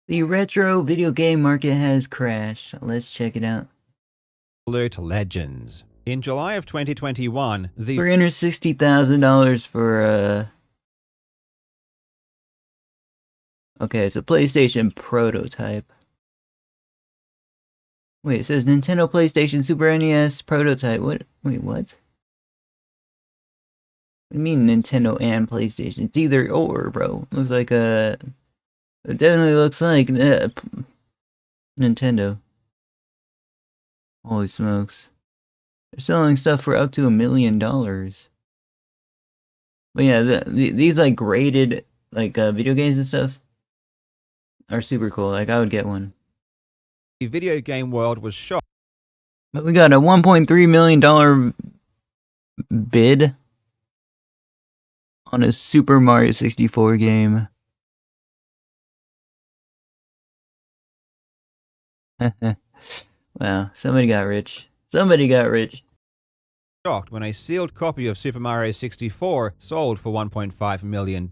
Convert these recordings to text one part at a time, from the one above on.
The retro video game market has crashed. Let's check it out. Absolute legends. In July of 2021, the $360,000 for okay, it's a PlayStation prototype. Wait, it says Nintendo PlayStation Super NES prototype. What? Wait, what? What do you mean Nintendo and PlayStation? It's either or, bro. Looks like it definitely looks like Nintendo. Holy smokes. They're selling stuff for up to $1 million. But yeah, these like graded like video games and stuff are super cool. Like I would get one. video game world was shocked But we got a $1.3 million bid on a Super Mario 64 game. Wow, somebody got rich. Somebody got rich. when a sealed copy of Super Mario 64 sold for $1.5 million,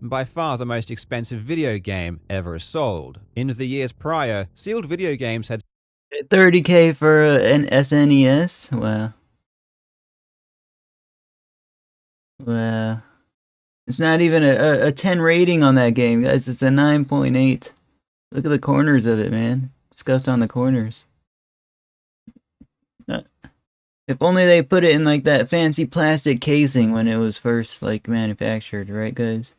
by far the most expensive video game ever sold. In the years prior, sealed video games had $30K for an SNES? Wow. Wow. It's not even a 10 rating on that game, guys. It's a 9.8. Look at the corners of it, man. Scuffs on the corners. If only they put it in like that fancy plastic casing when it was first like manufactured, right guys?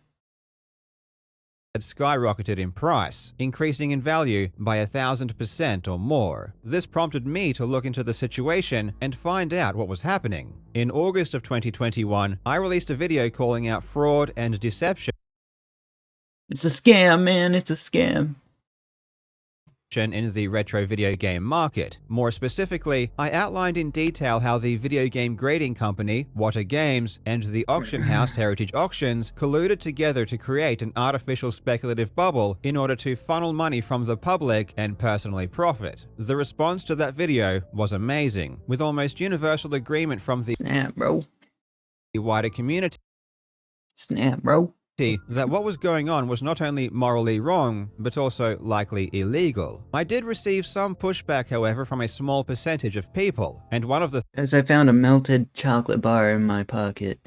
had skyrocketed in price, increasing in value by 1,000% or more. This prompted me to look into the situation and find out what was happening. In August of 2021, I released a video calling out fraud and deception It's a scam, man. It's a scam. in the retro video game market. More specifically, I outlined in detail how the video game grading company, Wata Games, and the auction house Heritage Auctions colluded together to create an artificial speculative bubble in order to funnel money from the public and personally profit. The response to that video was amazing, with almost universal agreement from the Snap, bro. wider community Snap, bro. that what was going on was not only morally wrong, but also likely illegal. I did receive some pushback, however, from a small percentage of people, and one of the As I found a melted chocolate bar in my pocket.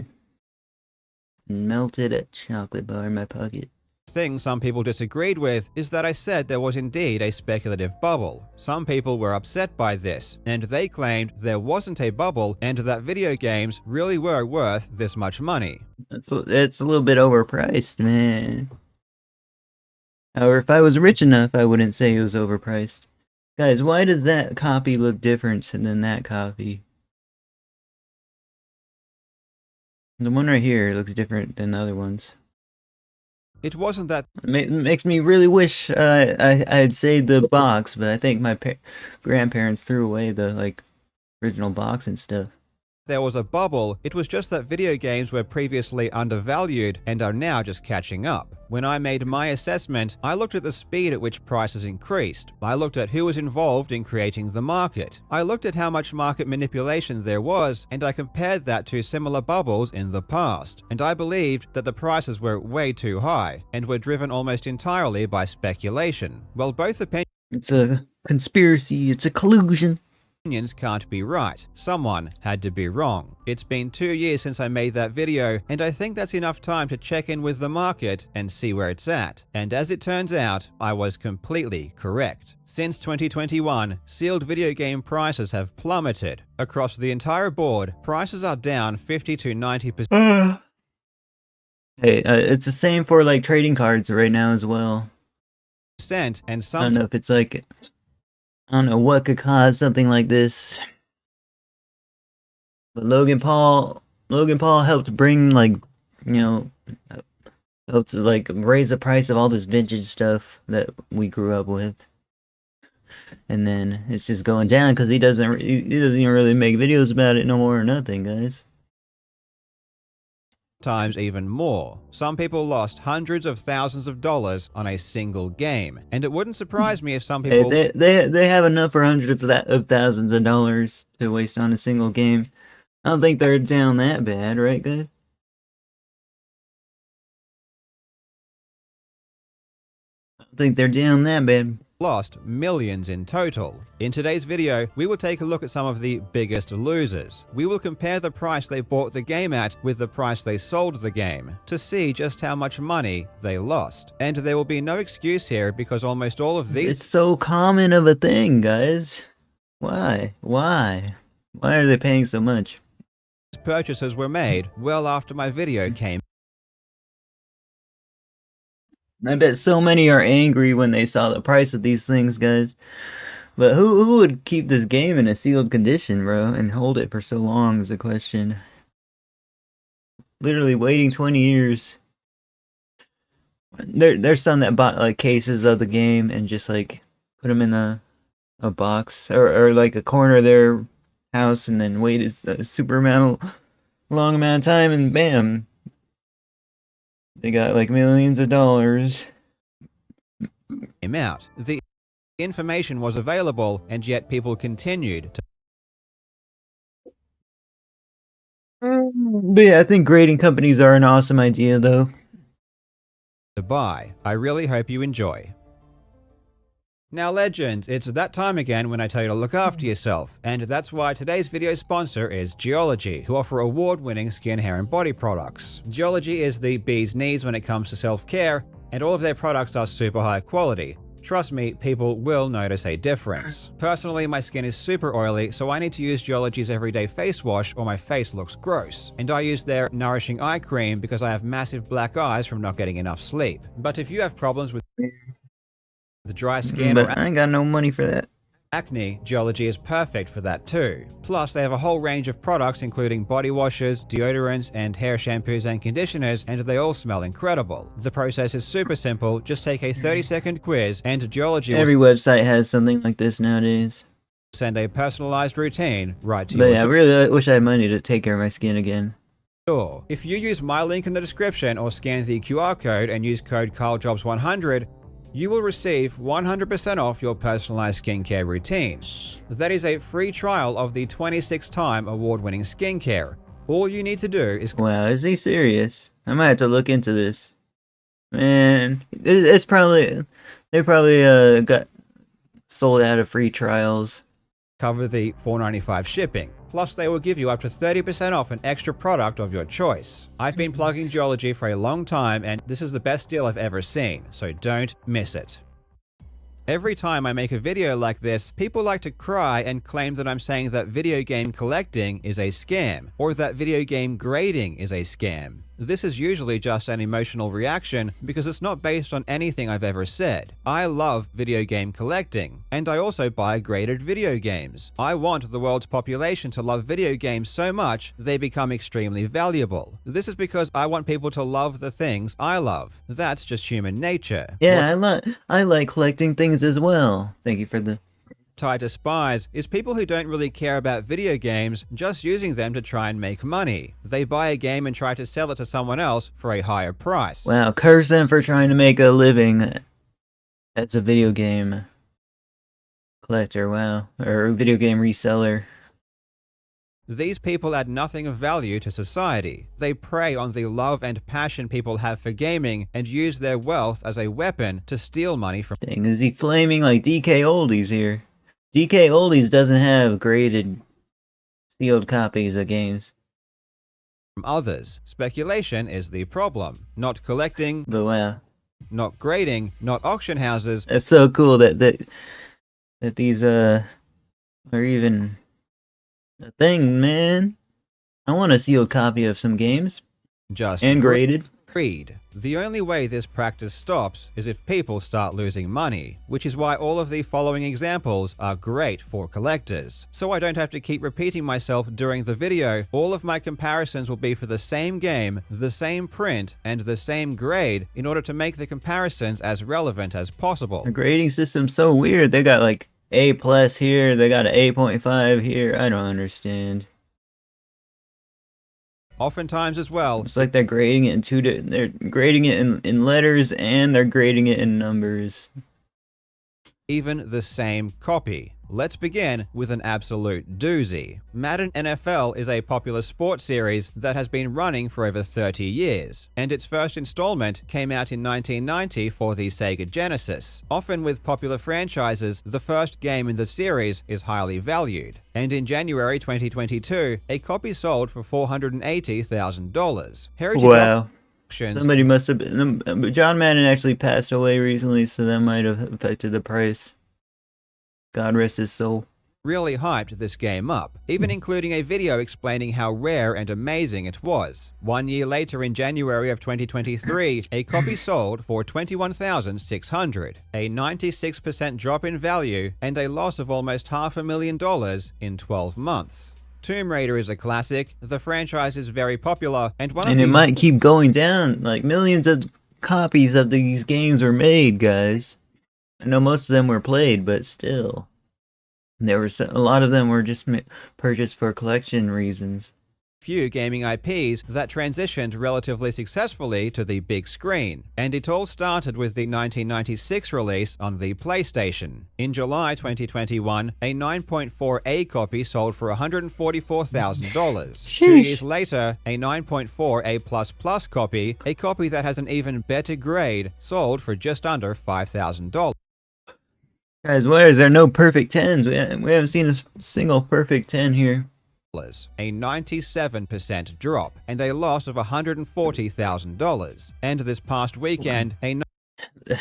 Melted chocolate bar in my pocket. thing some people disagreed with is that I said there was indeed a speculative bubble. Some people were upset by this, and they claimed there wasn't a bubble and that video games really were worth this much money. It's a little bit overpriced, man. However, if I was rich enough, I wouldn't say it was overpriced. Guys, why does that copy look different than that copy? The one right here looks different than the other ones. It wasn't that It makes me really wish I had saved the box, but I think my grandparents threw away the like original box and stuff. there was a bubble, it was just that video games were previously undervalued and are now just catching up. When I made my assessment, I looked at the speed at which prices increased. I looked at who was involved in creating the market. I looked at how much market manipulation there was, and I compared that to similar bubbles in the past. And I believed that the prices were way too high, and were driven almost entirely by speculation. Well, both opinions It's a conspiracy, it's a collusion. can't be right. Someone had to be wrong. It's been 2 years since I made that video, and I think that's enough time to check in with the market and see where it's at. And as it turns out, I was completely correct. Since 2021, sealed video game prices have plummeted. Across the entire board, prices are down 50 to 90%. Hey, it's the same for like trading cards right now as well. And I don't know if it's like, I don't know what could cause something like this. But Logan Paul helped bring like, you know, helped to like raise the price of all this vintage stuff that we grew up with. And then it's just going down because he doesn't even really make videos about it no more or nothing, guys. Times even more. Some people lost hundreds of thousands of dollars on a single game, and it wouldn't surprise me if some people They have enough for hundreds of thousands of dollars to waste on a single game. I don't think they're down that bad, right, guys? I think they're down that bad. lost millions in total. In today's video, we will take a look at some of the biggest losers. We will compare the price they bought the game at with the price they sold the game to see just how much money they lost. And there will be no excuse here because almost all of these It's so common of a thing, guys. Why? Why? Why are they paying so much? purchases were made well after my video came I bet so many are angry when they saw the price of these things, guys. But who would keep this game in a sealed condition, bro, and hold it for so long is a question. Literally waiting 20 years. There's some that bought like cases of the game and just like put them in a box or like a corner of their house and then waited a super long amount of time and bam, they got like millions of dollars. out. The information was available and yet people continued But yeah, I think grading companies are an awesome idea though. to buy. I really hope you enjoy. Now legends, it's that time again when I tell you to look after yourself, and that's why today's video sponsor is Geology, who offer award-winning skin, hair, and body products. Geology is the bee's knees when it comes to self-care, and all of their products are super high quality. Trust me, people will notice a difference. Personally, my skin is super oily, so I need to use Geology's everyday face wash or my face looks gross. And I use their nourishing eye cream because I have massive black eyes from not getting enough sleep. But if you have problems with the dry skin But or I ain't got no money for that. acne, Geology is perfect for that too. Plus, they have a whole range of products including body washes, deodorants, and hair shampoos and conditioners, and they all smell incredible. The process is super simple, just take a 30-second quiz and Geology will Every website has something like this nowadays. send a personalized routine right to But your yeah, I really wish I had money to take care of my skin again. door. If you use my link in the description or scan the QR code and use code CarlJobs100, you will receive 100% off your personalized skincare routine. That is a free trial of the 26-time award-winning skincare. All you need to do is Wow, is he serious? I might have to look into this. Man, it's probably they probably got sold out of free trials. cover the $4.95 shipping. Plus, they will give you up to 30% off an extra product of your choice. I've been plugging Geology for a long time, and this is the best deal I've ever seen, so don't miss it. Every time I make a video like this, people like to cry and claim that I'm saying that video game collecting is a scam, or that video game grading is a scam. This is usually just an emotional reaction because it's not based on anything I've ever said. I love video game collecting, and I also buy graded video games. I want the world's population to love video games so much they become extremely valuable. This is because I want people to love the things I love. That's just human nature. Yeah, I like collecting things as well. Thank you for the I despise is people who don't really care about video games, just using them to try and make money. They buy a game and try to sell it to someone else for a higher price. wow, curse them for trying to make a living as a video game collector, wow, or video game reseller. These people add nothing of value to society. They prey on the love and passion people have for gaming and use their wealth as a weapon to steal money from Dang, is he flaming like DK Oldies here? DK Oldies doesn't have graded sealed copies of games. others. Speculation is the problem. Not collecting, But wow, not grading, not auction houses, it's so cool that these are even a thing, man. I want a sealed copy of some games just and graded. greed. The only way this practice stops is if people start losing money, which is why all of the following examples are great for collectors. So I don't have to keep repeating myself during the video, all of my comparisons will be for the same game, the same print, and the same grade in order to make the comparisons as relevant as possible. The grading system's so weird. They got like A+ here, they got an 8.5 here. I don't understand. Oftentimes as well, It's like they're grading it in they're grading it in letters and they're grading it in numbers. even the same copy. Let's begin with an absolute doozy. Madden NFL is a popular sports series that has been running for over 30 years, and its first installment came out in 1990 for the Sega Genesis. Often with popular franchises, the first game in the series is highly valued, and in January 2022, a copy sold for $480,000. Heritage Wow. Auctions Somebody must have been. John Madden actually passed away recently, so that might have affected the price. God rest his soul. really hyped this game up, even including a video explaining how rare and amazing it was. 1 year later, in January of 2023, a copy sold for $21,600, a 96% drop in value, and a loss of almost $500,000 in 12 months. Tomb Raider is a classic, the franchise is very popular, and it might keep going down. Like, millions of copies of these games were made, guys. I know most of them were played, but still. There were a lot of them were just purchased for collection reasons. Few gaming IPs that transitioned relatively successfully to the big screen, and it all started with the 1996 release on the PlayStation. In July 2021, a 9.4A copy sold for $144,000. 2 years later, a 9.4A++ copy, a copy that has an even better grade, sold for just under $5,000. Guys, why is there no perfect 10s? We haven't seen a single perfect 10 here. A 97% drop, and a loss of $140,000. And this past weekend,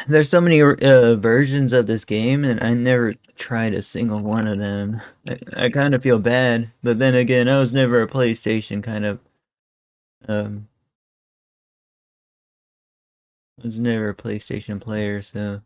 There's so many versions of this game, and I never tried a single one of them. I kind of feel bad, but then again, I was never a PlayStation kind of. I was never a PlayStation player, so.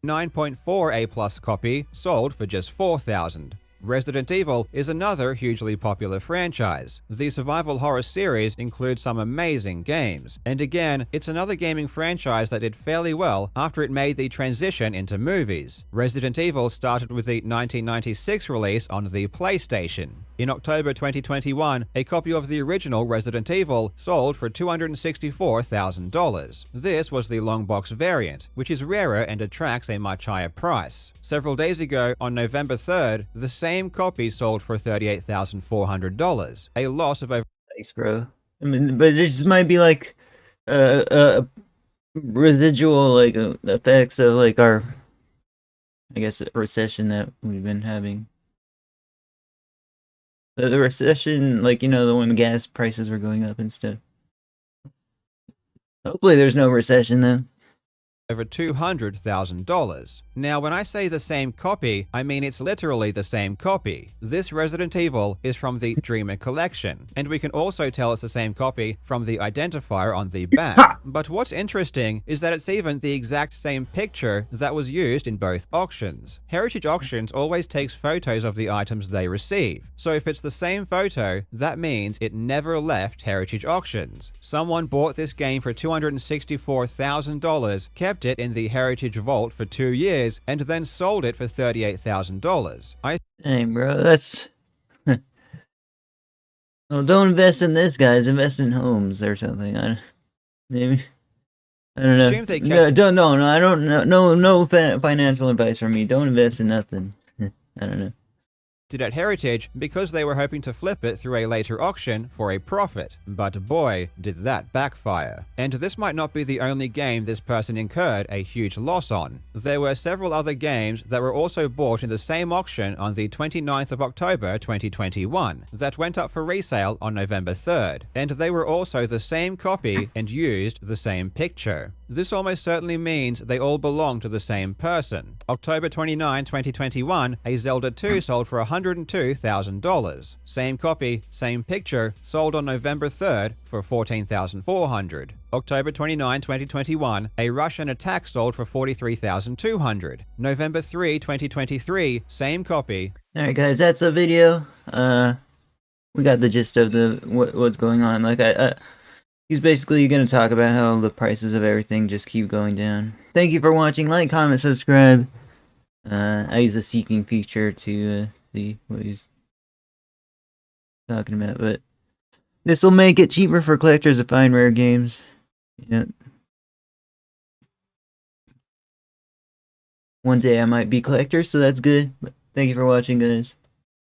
9.4A+ copy sold for just $4,000. Resident Evil is another hugely popular franchise. The survival horror series includes some amazing games, and again, it's another gaming franchise that did fairly well after it made the transition into movies. Resident Evil started with the 1996 release on the PlayStation. In October 2021, a copy of the original Resident Evil sold for $264,000. This was the long box variant, which is rarer and attracts a much higher price. Several days ago, on November 3rd, the same copy sold for $38,400, a loss of over. Thanks, bro. I mean, but it just might be like residual like effects of like our, I guess, recession that we've been having. The recession, like, the when gas prices were going up and stuff. Hopefully there's no recession then. Over $200,000. Now, when I say the same copy, I mean it's literally the same copy. This Resident Evil is from the Dreamer Collection, and we can also tell it's the same copy from the identifier on the back. But what's interesting is that it's even the exact same picture that was used in both auctions. Heritage Auctions always takes photos of the items they receive, so if it's the same photo, that means it never left Heritage Auctions. Someone bought this game for $264,000, kept it in the Heritage Vault for 2 years, and then sold it for $38,000. Dang, bro, that's. Well, don't invest in this, guys. Invest in homes or something. Maybe. I don't know. Assume they kept... No, I don't know. No financial advice from me. Don't invest in nothing. I don't know. At Heritage because they were hoping to flip it through a later auction for a profit, but boy, did that backfire. And this might not be the only game this person incurred a huge loss on. There were several other games that were also bought in the same auction on the 29th of October 2021 that went up for resale on November 3rd, and they were also the same copy and used the same picture. This almost certainly means they all belong to the same person. October 29, 2021, a Zelda 2 sold for $102,000. Same copy, same picture, sold on November 3rd for $14,400. October 29, 2021, a Russian Attack sold for $43,200. November 3, 2023, same copy. Alright guys, that's a video. We got the gist of what's going on. Like, he's basically going to talk about how the prices of everything just keep going down. Thank you for watching. Like, comment, subscribe. I use the seeking feature to see what he's talking about, but this will make it cheaper for collectors to find rare games. Yeah. one day I might be collector, so that's good. But thank you for watching, guys.